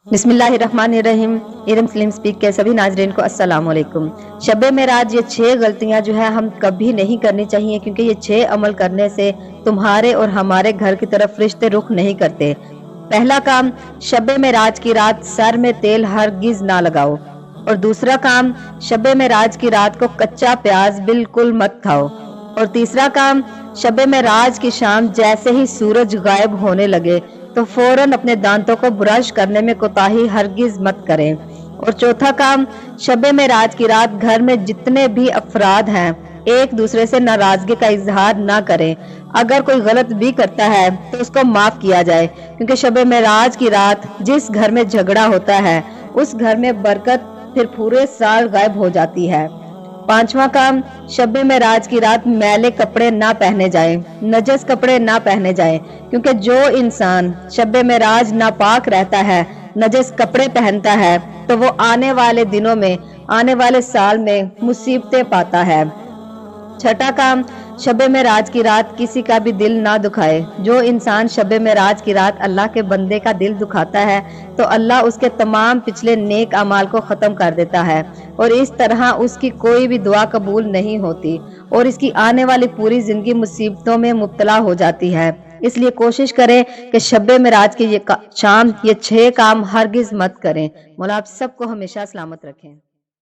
बिस्मिल्लाहिर्रहमानिर्रहीम। Iram slim speak के सभी नाजरीन को अस्सलाम वालेकुम। शब मेराज, ये 6 गलतियां जो है हम कभी नहीं करनी चाहिए, क्योंकि ये 6 अमल करने से तुम्हारे और हमारे घर की तरफ रिश्ते रुख नहीं करते। पहला काम, शब मेराज की रात सर में तेल हरगिज ना लगाओ। और दूसरा काम, शब मेराज की रात को कच्चा प्याज बिल्कुल मत खाओ। और तीसरा काम, शब मेराज की शाम जैसे ही सूरज गायब होने लगे तो फौरन अपने दांतों को ब्रश करने में कोताही हरगिज मत करें। और चौथा काम, शब मेराज की रात घर में जितने भी अफराद हैं एक दूसरे से नाराजगी का इजहार ना करें। अगर कोई गलत भी करता है तो उसको माफ किया जाए, क्योंकि शब मेराज की रात जिस घर में झगड़ा होता है उस घर में बरकत फिर पूरे साल गायब हो जाती है। पांचवा काम, शब मेराज की रात मैले कपड़े ना पहने जाएं, नजस कपड़े ना पहने जाएं, क्योंकि जो इंसान शब मेराज नापाक रहता है, नजस कपड़े पहनता है, तो वो आने वाले दिनों में, आने वाले साल में मुसीबतें पाता है। छठा काम, शब मेराज की रात किसी का भी दिल ना दुखाए। जो इंसान शब मेराज की रात अल्लाह के बंदे का दिल दुखाता है तो अल्लाह उसके तमाम पिछले नेक अमाल को ख़त्म कर देता है और इस तरह उसकी कोई भी दुआ कबूल नहीं होती और इसकी आने वाली पूरी जिंदगी मुसीबतों में मुब्तला हो जाती है। इसलिए कोशिश करें कि शब मेराज की शाम ये 6 काम हरगिज मत करें। मौला आप सबको हमेशा सलामत रखें।